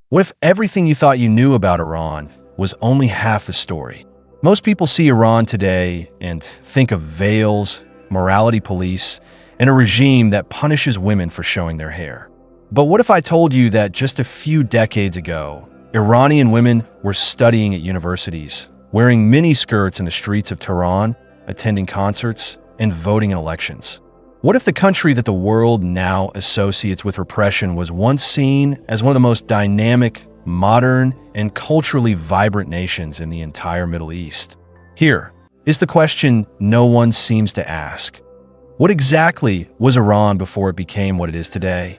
What if everything you thought you knew about Iran was only half the story? Most people see Iran today and think of veils, morality police, and a regime that punishes women for showing their hair. But what if I told you that just a few decades ago, Iranian women were studying at universities, wearing miniskirts in the streets of Tehran, attending concerts, and voting in elections? What if the country that the world now associates with repression was once seen as one of the most dynamic, modern, and culturally vibrant nations in the entire Middle East? Here is the question no one seems to ask. What exactly was Iran before it became what it is today?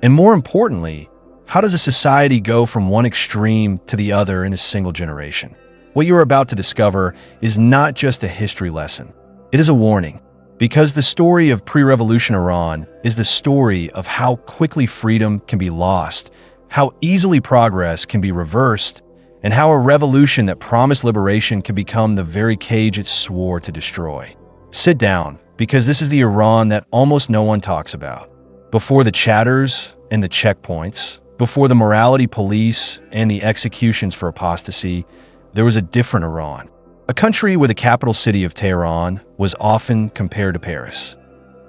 And more importantly, how does a society go from one extreme to the other in a single generation? What you are about to discover is not just a history lesson. It is a warning. Because the story of pre-revolution Iran is the story of how quickly freedom can be lost, how easily progress can be reversed, and how a revolution that promised liberation can become the very cage it swore to destroy. Sit down, because this is the Iran that almost no one talks about. Before the chatters and the checkpoints, before the morality police and the executions for apostasy, there was a different Iran. A country where the capital city of Tehran was often compared to Paris,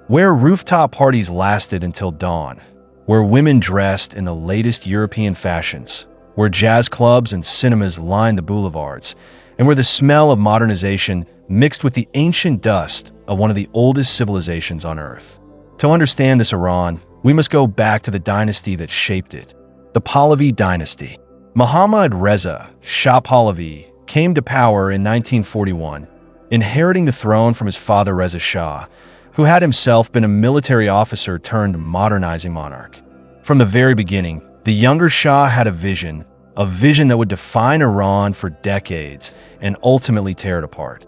where rooftop parties lasted until dawn, where women dressed in the latest European fashions, where jazz clubs and cinemas lined the boulevards, and where the smell of modernization mixed with the ancient dust of one of the oldest civilizations on Earth. To understand this Iran, we must go back to the dynasty that shaped it, the Pahlavi dynasty. Mohammad Reza Shah Pahlavi came to power in 1941, inheriting the throne from his father Reza Shah, who had himself been a military officer turned modernizing monarch. From the very beginning, the younger Shah had a vision that would define Iran for decades and ultimately tear it apart.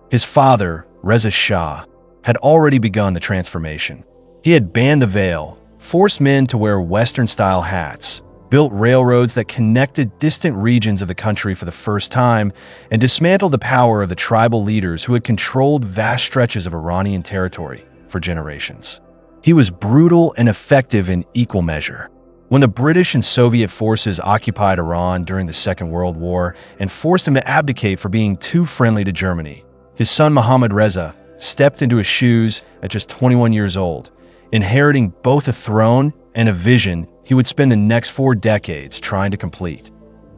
His father, Reza Shah, had already begun the transformation. He had banned the veil, forced men to wear Western-style hats, built railroads that connected distant regions of the country for the first time, and dismantled the power of the tribal leaders who had controlled vast stretches of Iranian territory for generations. He was brutal and effective in equal measure. When the British and Soviet forces occupied Iran during the Second World War and forced him to abdicate for being too friendly to Germany, his son Mohammad Reza stepped into his shoes at just 21 years old, inheriting both a throne and a vision he would spend the next 4 decades trying to complete.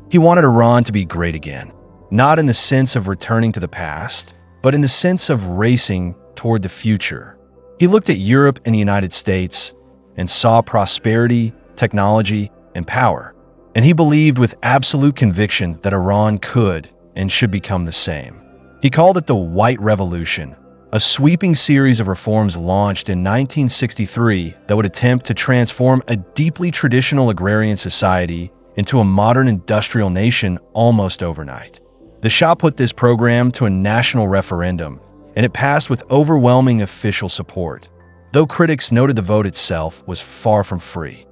He wanted Iran to be great again, not in the sense of returning to the past, but in the sense of racing toward the future. He looked at Europe and the United States and saw prosperity, technology, and power, and he believed with absolute conviction that Iran could and should become the same. He called it the White Revolution, a sweeping series of reforms launched in 1963 that would attempt to transform a deeply traditional agrarian society into a modern industrial nation almost overnight. The Shah put this program to a national referendum, and it passed with overwhelming official support, though critics noted the vote itself was far from free.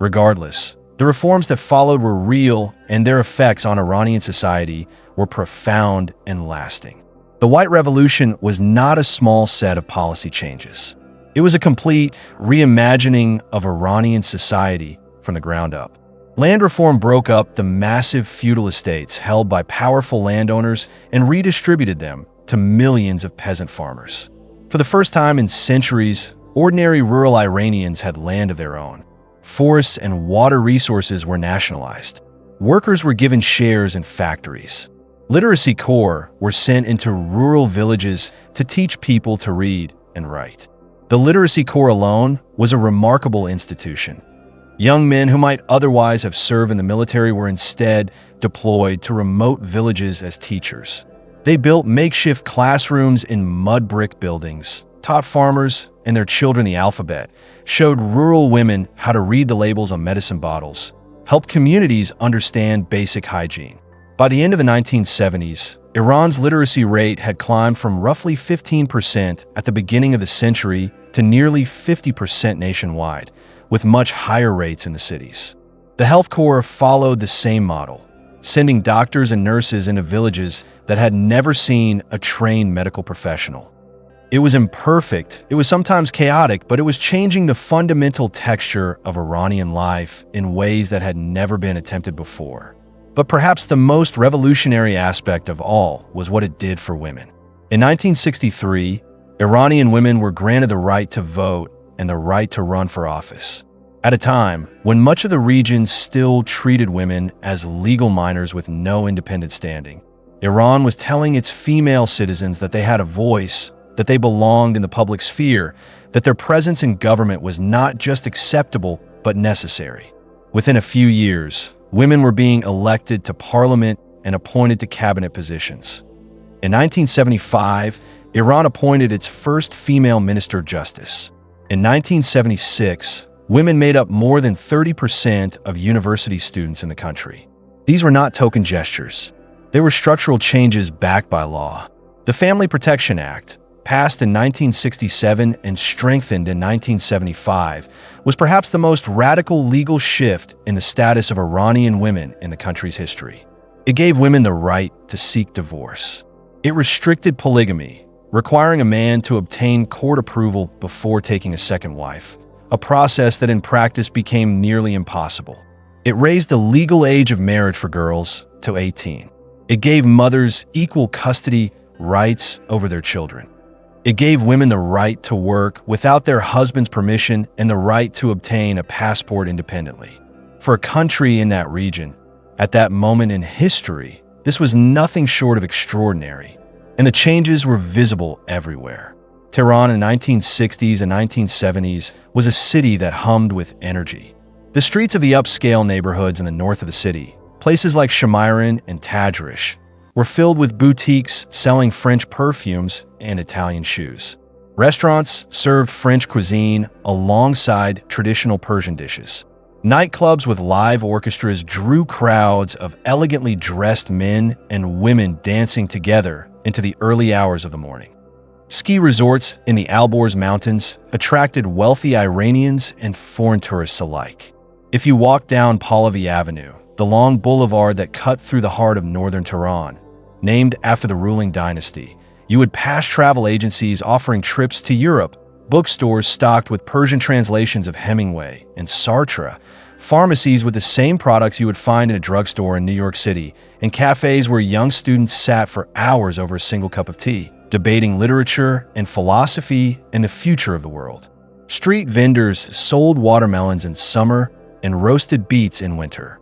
Regardless, the reforms that followed were real, and their effects on Iranian society were profound and lasting. The White Revolution was not a small set of policy changes. It was a complete reimagining of Iranian society from the ground up. Land reform broke up the massive feudal estates held by powerful landowners and redistributed them to millions of peasant farmers. For the first time in centuries, ordinary rural Iranians had land of their own. Forests and water resources were nationalized. Workers were given shares in factories. Literacy corps were sent into rural villages to teach people to read and write. The Literacy Corps alone was a remarkable institution. Young men who might otherwise have served in the military were instead deployed to remote villages as teachers. They built makeshift classrooms in mud brick buildings, taught farmers and their children the alphabet, showed rural women how to read the labels on medicine bottles, helped communities understand basic hygiene. By the end of the 1970s, Iran's literacy rate had climbed from roughly 15% at the beginning of the century to nearly 50% nationwide, with much higher rates in the cities. The Health Corps followed the same model, sending doctors and nurses into villages that had never seen a trained medical professional. It was imperfect, it was sometimes chaotic, but it was changing the fundamental texture of Iranian life in ways that had never been attempted before. But perhaps the most revolutionary aspect of all was what it did for women. In 1963, Iranian women were granted the right to vote and the right to run for office. At a time when much of the region still treated women as legal minors with no independent standing, Iran was telling its female citizens that they had a voice, that they belonged in the public sphere, that their presence in government was not just acceptable, but necessary. Within a few years, women were being elected to parliament and appointed to cabinet positions. In 1975, Iran appointed its first female minister of justice. In 1976, women made up more than 30% of university students in the country. These were not token gestures. They were structural changes backed by law. The Family Protection Act, passed in 1967 and strengthened in 1975, was perhaps the most radical legal shift in the status of Iranian women in the country's history. It gave women the right to seek divorce. It restricted polygamy, requiring a man to obtain court approval before taking a second wife, a process that in practice became nearly impossible. It raised the legal age of marriage for girls to 18. It gave mothers equal custody rights over their children. It gave women the right to work without their husband's permission and the right to obtain a passport independently. For a country in that region, at that moment in history, this was nothing short of extraordinary, and the changes were visible everywhere. Tehran in the 1960s and 1970s was a city that hummed with energy. The streets of the upscale neighborhoods in the north of the city, places like Shamiran and Tajrish, were filled with boutiques selling French perfumes and Italian shoes. Restaurants served French cuisine alongside traditional Persian dishes. Nightclubs with live orchestras drew crowds of elegantly dressed men and women dancing together into the early hours of the morning. Ski resorts in the Alborz Mountains attracted wealthy Iranians and foreign tourists alike. If you walked down Pahlavi Avenue, the long boulevard that cut through the heart of northern Tehran, named after the ruling dynasty, you would pass travel agencies offering trips to Europe, bookstores stocked with Persian translations of Hemingway and Sartre, pharmacies with the same products you would find in a drugstore in New York City, and cafes where young students sat for hours over a single cup of tea, debating literature and philosophy and the future of the world. Street vendors sold watermelons in summer and roasted beets in winter.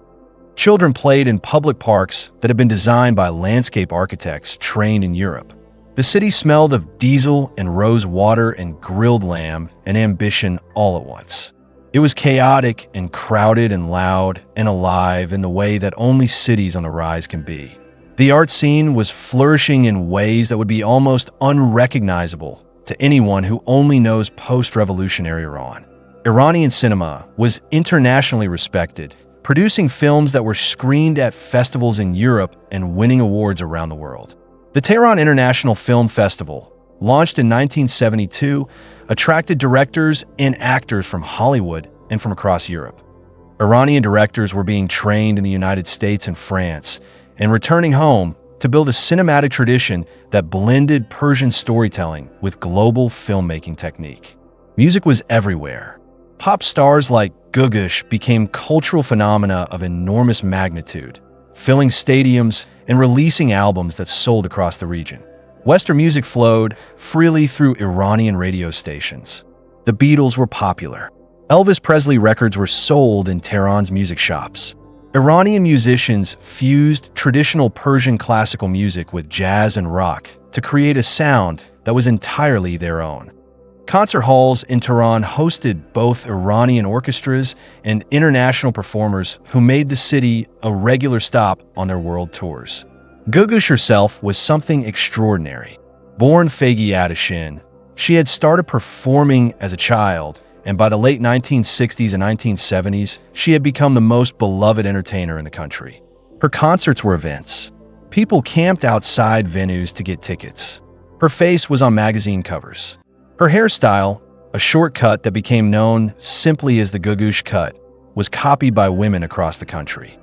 Children played in public parks that had been designed by landscape architects trained in Europe. The city smelled of diesel and rose water and grilled lamb and ambition all at once. It was chaotic and crowded and loud and alive in the way that only cities on the rise can be. The art scene was flourishing in ways that would be almost unrecognizable to anyone who only knows post-revolutionary Iran. Iranian cinema was internationally respected, producing films that were screened at festivals in Europe and winning awards around the world. The Tehran International Film Festival, launched in 1972, attracted directors and actors from Hollywood and from across Europe. Iranian directors were being trained in the United States and France, and returning home to build a cinematic tradition that blended Persian storytelling with global filmmaking technique. Music was everywhere. Pop stars like Gugush became cultural phenomena of enormous magnitude, filling stadiums and releasing albums that sold across the region. Western music flowed freely through Iranian radio stations. The Beatles were popular. Elvis Presley records were sold in Tehran's music shops. Iranian musicians fused traditional Persian classical music with jazz and rock to create a sound that was entirely their own. Concert halls in Tehran hosted both Iranian orchestras and international performers who made the city a regular stop on their world tours. Gugush herself was something extraordinary. Born Fegi Adashin, she had started performing as a child, and by the late 1960s and 1970s, she had become the most beloved entertainer in the country. Her concerts were events. People camped outside venues to get tickets. Her face was on magazine covers. Her hairstyle, a short cut that became known simply as the Gugush cut, was copied by women across the country.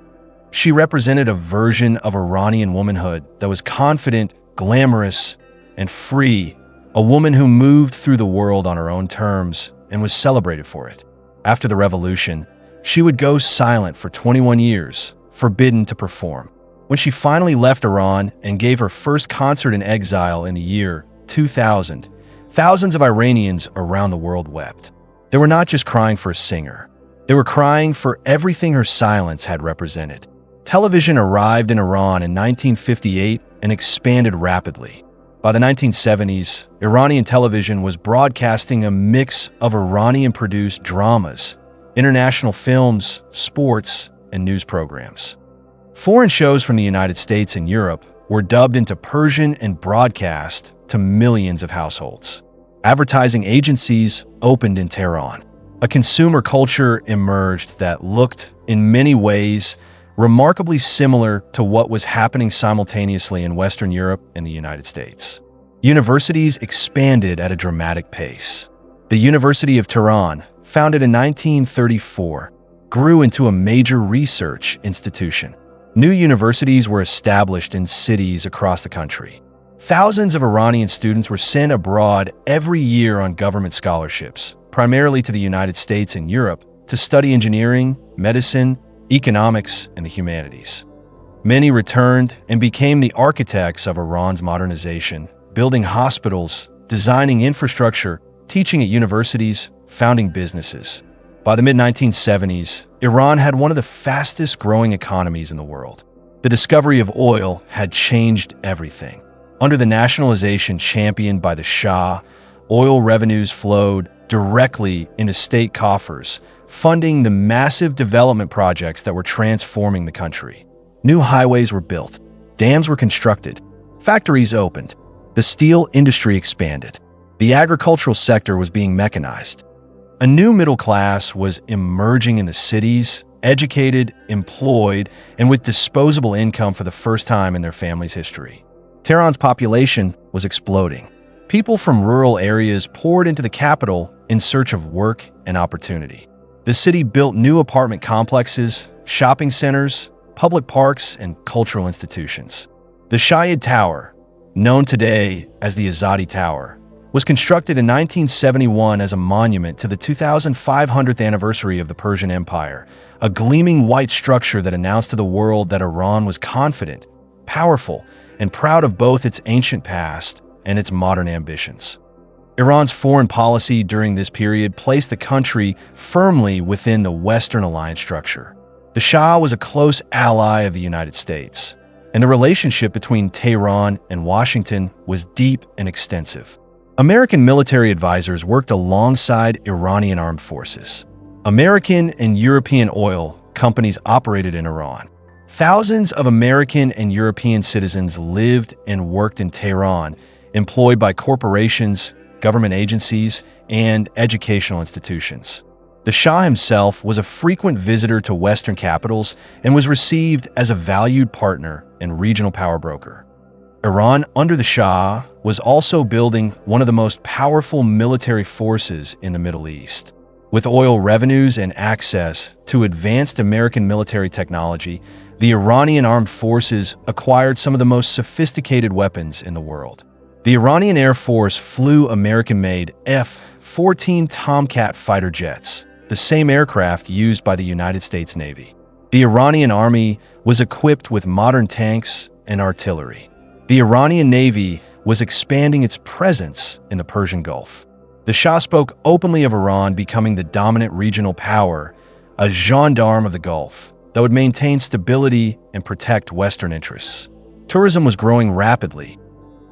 She represented a version of Iranian womanhood that was confident, glamorous, and free, a woman who moved through the world on her own terms and was celebrated for it. After the revolution, she would go silent for 21 years, forbidden to perform. When she finally left Iran and gave her first concert in exile in the year 2000, thousands of Iranians around the world wept. They were not just crying for a singer. They were crying for everything her silence had represented. Television arrived in Iran in 1958 and expanded rapidly. By the 1970s, Iranian television was broadcasting a mix of Iranian-produced dramas, international films, sports, and news programs. Foreign shows from the United States and Europe were dubbed into Persian and broadcast to millions of households. Advertising agencies opened in Tehran. A consumer culture emerged that looked, in many ways, remarkably similar to what was happening simultaneously in Western Europe and the United States. Universities expanded at a dramatic pace. The University of Tehran, founded in 1934, grew into a major research institution. New universities were established in cities across the country. Thousands of Iranian students were sent abroad every year on government scholarships, primarily to the United States and Europe, to study engineering, medicine, economics, and the humanities. Many returned and became the architects of Iran's modernization, building hospitals, designing infrastructure, teaching at universities, founding businesses. By the mid-1970s, Iran had one of the fastest-growing economies in the world. The discovery of oil had changed everything. Under the nationalization championed by the Shah, oil revenues flowed directly into state coffers, funding the massive development projects that were transforming the country. New highways were built, dams were constructed, factories opened, the steel industry expanded, the agricultural sector was being mechanized. A new middle class was emerging in the cities, educated, employed, and with disposable income for the first time in their family's history. Tehran's population was exploding. People from rural areas poured into the capital in search of work and opportunity. The city built new apartment complexes, shopping centers, public parks, and cultural institutions. The Shahid Tower, known today as the Azadi Tower, was constructed in 1971 as a monument to the 2500th anniversary of the Persian Empire, a gleaming white structure that announced to the world that Iran was confident, powerful, and proud of both its ancient past and its modern ambitions. Iran's foreign policy during this period placed the country firmly within the Western alliance structure. The Shah was a close ally of the United States, and the relationship between Tehran and Washington was deep and extensive. American military advisors worked alongside Iranian armed forces. American and European oil companies operated in Iran. Thousands of American and European citizens lived and worked in Tehran, employed by corporations, government agencies, and educational institutions. The Shah himself was a frequent visitor to Western capitals and was received as a valued partner and regional power broker. Iran, under the Shah, was also building one of the most powerful military forces in the Middle East. With oil revenues and access to advanced American military technology, the Iranian armed forces acquired some of the most sophisticated weapons in the world. The Iranian Air Force flew American-made F-14 Tomcat fighter jets, the same aircraft used by the United States Navy. The Iranian Army was equipped with modern tanks and artillery. The Iranian Navy was expanding its presence in the Persian Gulf. The Shah spoke openly of Iran becoming the dominant regional power, a gendarme of the Gulf that would maintain stability and protect Western interests. Tourism was growing rapidly.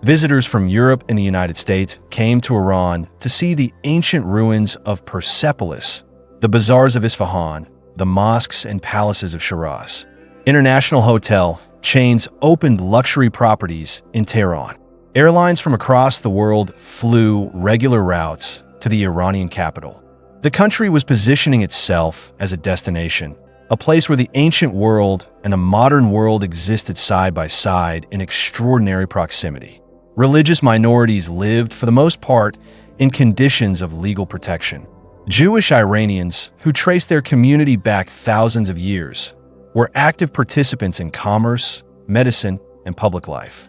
Visitors from Europe and the United States came to Iran to see the ancient ruins of Persepolis, the bazaars of Isfahan, the mosques and palaces of Shiraz. International hotel chains opened luxury properties in Tehran. Airlines from across the world flew regular routes to the Iranian capital. The country was positioning itself as a destination, a place where the ancient world and the modern world existed side by side in extraordinary proximity. Religious minorities lived, for the most part, in conditions of legal protection. Jewish Iranians, who traced their community back thousands of years, were active participants in commerce, medicine, and public life.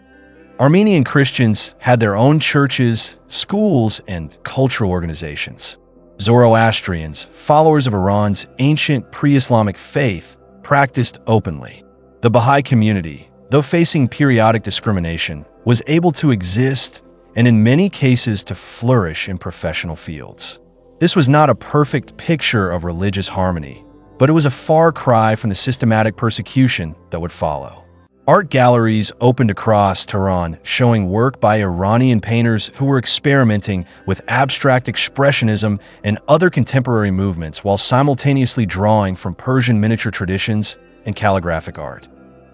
Armenian Christians had their own churches, schools, and cultural organizations. Zoroastrians, followers of Iran's ancient pre-Islamic faith, practiced openly. The Baha'i community, though facing periodic discrimination, was able to exist and in many cases to flourish in professional fields. This was not a perfect picture of religious harmony, but it was a far cry from the systematic persecution that would follow. Art galleries opened across Tehran, showing work by Iranian painters who were experimenting with abstract expressionism and other contemporary movements while simultaneously drawing from Persian miniature traditions and calligraphic art.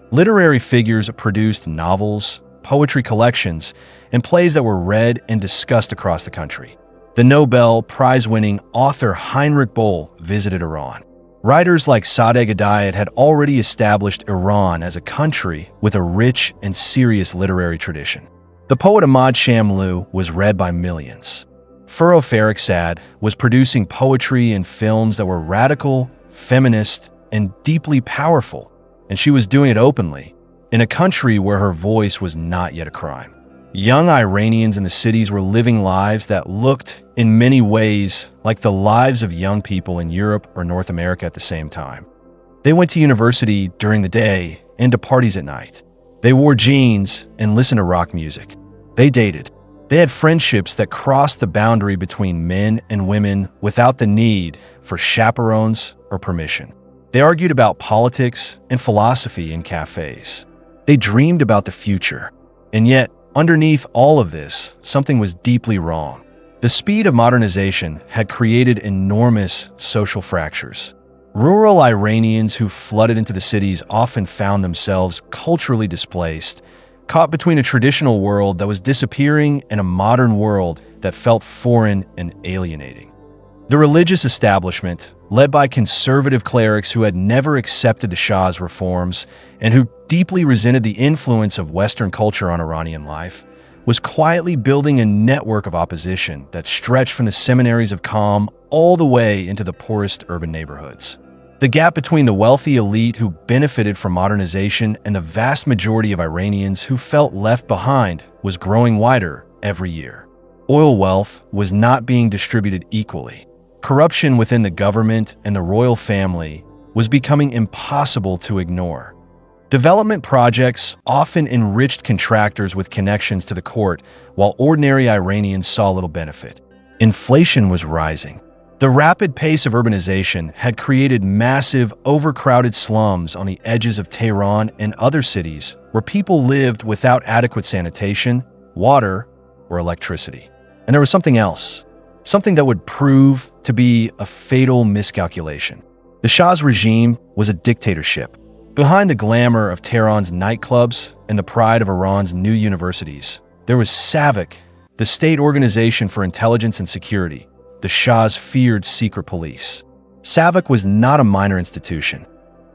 Literary figures produced novels, poetry collections, and plays that were read and discussed across the country. The Nobel Prize-winning author Heinrich Böll visited Iran. Writers like Sadegh Hidayat had already established Iran as a country with a rich and serious literary tradition. The poet Ahmad Shamloo was read by millions. Furrow Farrokhzad was producing poetry and films that were radical, feminist, and deeply powerful, and she was doing it openly, in a country where her voice was not yet a crime. Young Iranians in the cities were living lives that looked, in many ways, like the lives of young people in Europe or North America at the same time. They went to university during the day and to parties at night. They wore jeans and listened to rock music. They dated. They had friendships that crossed the boundary between men and women without the need for chaperones or permission. They argued about politics and philosophy in cafes. They dreamed about the future. And yet, underneath all of this, something was deeply wrong. The speed of modernization had created enormous social fractures. Rural Iranians who flooded into the cities often found themselves culturally displaced, caught between a traditional world that was disappearing and a modern world that felt foreign and alienating. The religious establishment, led by conservative clerics who had never accepted the Shah's reforms and who deeply resented the influence of Western culture on Iranian life, was quietly building a network of opposition that stretched from the seminaries of Qom all the way into the poorest urban neighborhoods. The gap between the wealthy elite who benefited from modernization and the vast majority of Iranians who felt left behind was growing wider every year. Oil wealth was not being distributed equally. Corruption within the government and the royal family was becoming impossible to ignore. Development projects often enriched contractors with connections to the court, while ordinary Iranians saw little benefit. Inflation was rising. The rapid pace of urbanization had created massive, overcrowded slums on the edges of Tehran and other cities where people lived without adequate sanitation, water, or electricity. And there was something else, something that would prove to be a fatal miscalculation. The Shah's regime was a dictatorship. Behind the glamour of Tehran's nightclubs and the pride of Iran's new universities, there was SAVAK, the state organization for intelligence and security, the Shah's feared secret police. SAVAK was not a minor institution.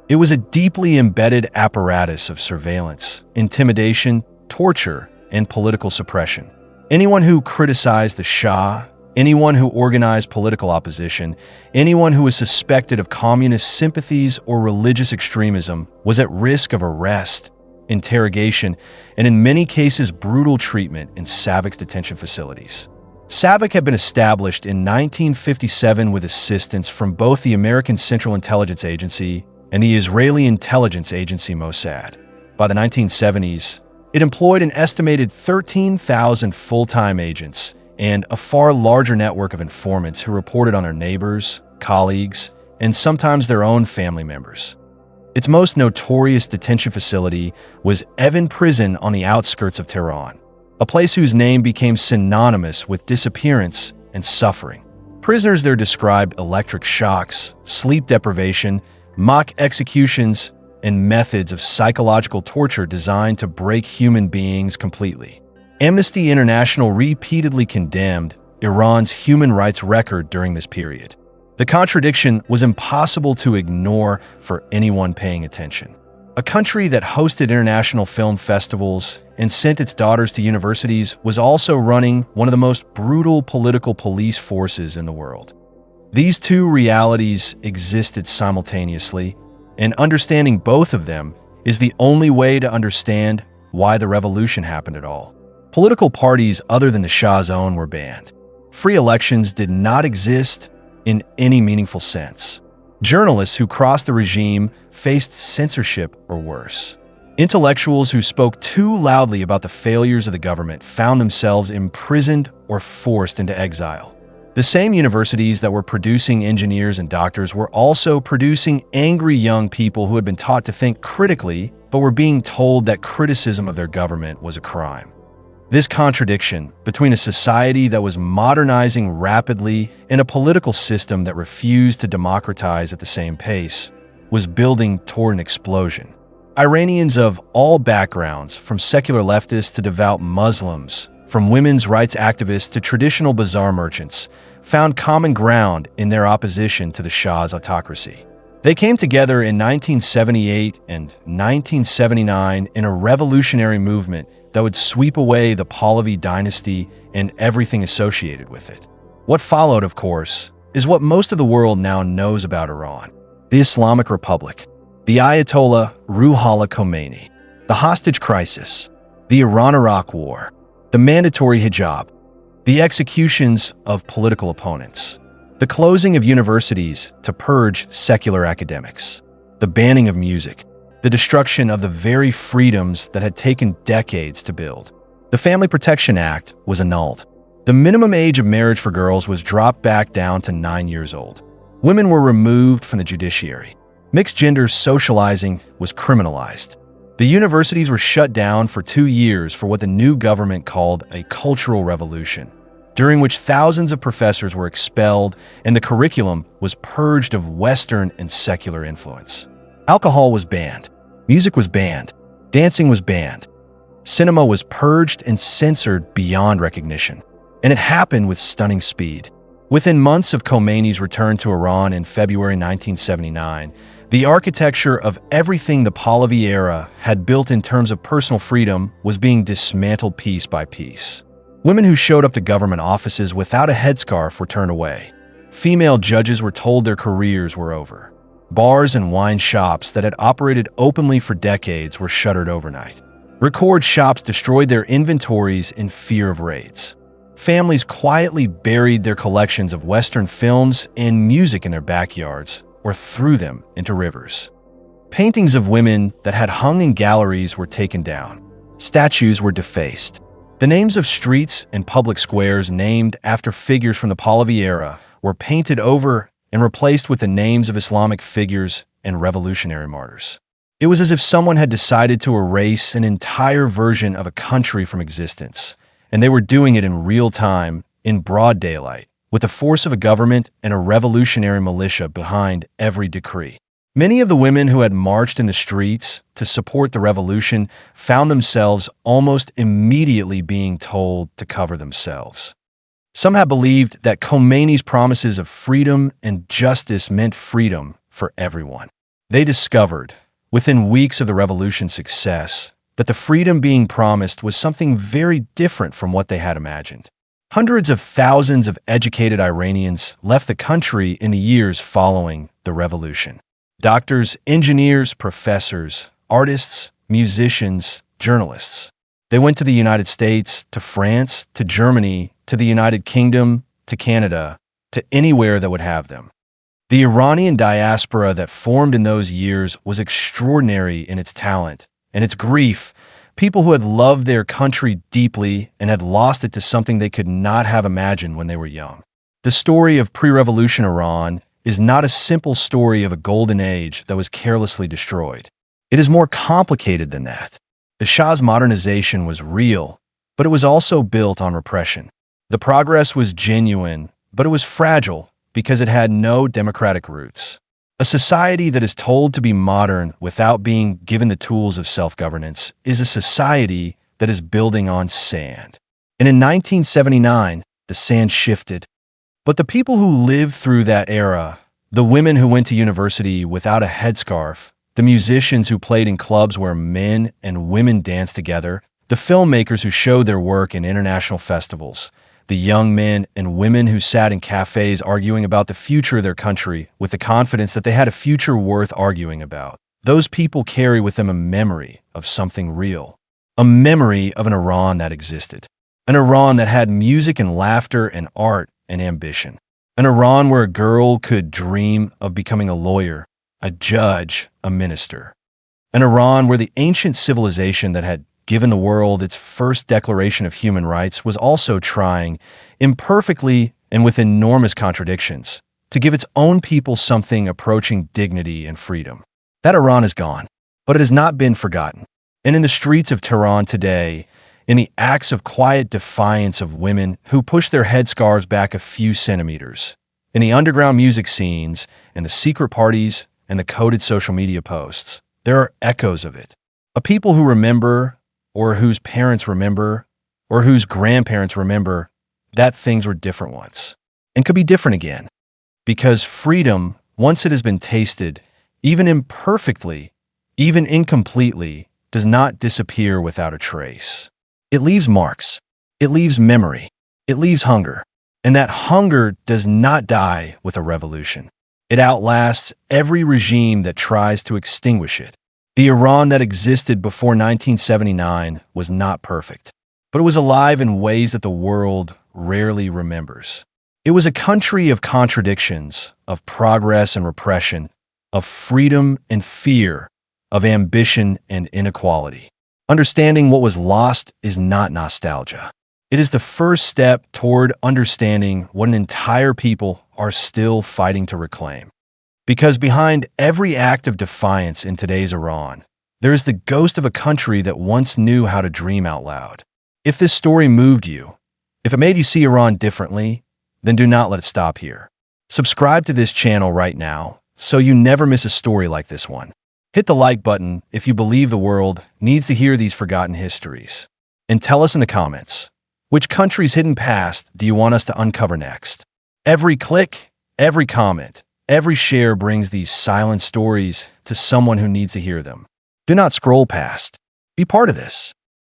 It was a deeply embedded apparatus of surveillance, intimidation, torture, and political suppression. Anyone who criticized the Shah, anyone who organized political opposition, anyone who was suspected of communist sympathies or religious extremism was at risk of arrest, interrogation, and in many cases brutal treatment in SAVAK's detention facilities. SAVAK had been established in 1957 with assistance from both the American Central Intelligence Agency and the Israeli intelligence agency Mossad. By the 1970s, it employed an estimated 13,000 full-time agents and a far larger network of informants who reported on their neighbors, colleagues, and sometimes their own family members. Its most notorious detention facility was Evin Prison on the outskirts of Tehran, a place whose name became synonymous with disappearance and suffering. Prisoners there described electric shocks, sleep deprivation, mock executions, and methods of psychological torture designed to break human beings completely. Amnesty International repeatedly condemned Iran's human rights record during this period. The contradiction was impossible to ignore for anyone paying attention. A country that hosted international film festivals and sent its daughters to universities was also running one of the most brutal political police forces in the world. These two realities existed simultaneously, and understanding both of them is the only way to understand why the revolution happened at all. Political parties other than the Shah's own were banned. Free elections did not exist in any meaningful sense. Journalists who crossed the regime faced censorship or worse. Intellectuals who spoke too loudly about the failures of the government found themselves imprisoned or forced into exile. The same universities that were producing engineers and doctors were also producing angry young people who had been taught to think critically, but were being told that criticism of their government was a crime. This contradiction between a society that was modernizing rapidly and a political system that refused to democratize at the same pace was building toward an explosion. Iranians of all backgrounds, from secular leftists to devout Muslims, from women's rights activists to traditional bazaar merchants, found common ground in their opposition to the Shah's autocracy. They came together in 1978 and 1979 in a revolutionary movement that would sweep away the Pahlavi dynasty and everything associated with it. What followed, of course, is what most of the world now knows about Iran: the Islamic Republic, the Ayatollah Ruhollah Khomeini, the hostage crisis, the Iran-Iraq War, the mandatory hijab, the executions of political opponents, the closing of universities to purge secular academics, the banning of music, the destruction of the very freedoms that had taken decades to build. The Family Protection Act was annulled. The minimum age of marriage for girls was dropped back down to 9 years old. Women were removed from the judiciary. Mixed-gender socializing was criminalized. The universities were shut down for 2 years for what the new government called a cultural revolution, during which thousands of professors were expelled and the curriculum was purged of Western and secular influence. Alcohol was banned. Music was banned. Dancing was banned. Cinema was purged and censored beyond recognition. And it happened with stunning speed. Within months of Khomeini's return to Iran in February 1979, the architecture of everything the Pahlavi era had built in terms of personal freedom was being dismantled piece by piece. Women who showed up to government offices without a headscarf were turned away. Female judges were told their careers were over. Bars and wine shops that had operated openly for decades were shuttered overnight. Record shops destroyed their inventories in fear of raids. Families quietly buried their collections of Western films and music in their backyards or threw them into rivers. Paintings of women that had hung in galleries were taken down. Statues were defaced. The names of streets and public squares named after figures from the Pahlavi era were painted over and replaced with the names of Islamic figures and revolutionary martyrs. It was as if someone had decided to erase an entire version of a country from existence, and they were doing it in real time, in broad daylight, with the force of a government and a revolutionary militia behind every decree. Many of the women who had marched in the streets to support the revolution found themselves almost immediately being told to cover themselves. Some had believed that Khomeini's promises of freedom and justice meant freedom for everyone. They discovered, within weeks of the revolution's success, that the freedom being promised was something very different from what they had imagined. Hundreds of thousands of educated Iranians left the country in the years following the revolution. Doctors, engineers, professors, artists, musicians, journalists. They went to the United States, to France, to Germany, to the United Kingdom, to Canada, to anywhere that would have them. The Iranian diaspora that formed in those years was extraordinary in its talent and its grief. People who had loved their country deeply and had lost it to something they could not have imagined when they were young. The story of pre-revolution Iran is not a simple story of a golden age that was carelessly destroyed. It is more complicated than that. The Shah's modernization was real, but it was also built on repression. The progress was genuine, but it was fragile because it had no democratic roots. A society that is told to be modern without being given the tools of self-governance is a society that is building on sand. And in 1979, the sand shifted. But the people who lived through that era, the women who went to university without a headscarf, the musicians who played in clubs where men and women danced together, the filmmakers who showed their work in international festivals, the young men and women who sat in cafes arguing about the future of their country with the confidence that they had a future worth arguing about. Those people carry with them a memory of something real. a memory of an Iran that existed, an Iran that had music and laughter and art and ambition, an Iran where a girl could dream of becoming a lawyer, a judge, a minister, an Iran where the ancient civilization that had given the world its first declaration of human rights was also trying, imperfectly and with enormous contradictions, to give its own people something approaching dignity and freedom. That Iran is gone, but it has not been forgotten. And in the streets of Tehran today, in the acts of quiet defiance of women who push their headscarves back a few centimeters, in the underground music scenes and the secret parties and the coded social media posts, there are echoes of it. A people who remember, or whose parents remember, or whose grandparents remember that things were different once, and could be different again. Because freedom, once it has been tasted, even imperfectly, even incompletely, does not disappear without a trace. It leaves marks. It leaves memory. It leaves hunger. And that hunger does not die with a revolution. It outlasts every regime that tries to extinguish it. The Iran that existed before 1979 was not perfect, but it was alive in ways that the world rarely remembers. It was a country of contradictions, of progress and repression, of freedom and fear, of ambition and inequality. Understanding what was lost is not nostalgia. It is the first step toward understanding what an entire people are still fighting to reclaim. Because behind every act of defiance in today's Iran, there is the ghost of a country that once knew how to dream out loud. If this story moved you, if it made you see Iran differently, then do not let it stop here. Subscribe to this channel right now so you never miss a story like this one. Hit the like button if you believe the world needs to hear these forgotten histories. And tell us in the comments, which country's hidden past do you want us to uncover next? Every click, every comment, every share brings these silent stories to someone who needs to hear them. Do not scroll past. Be part of this.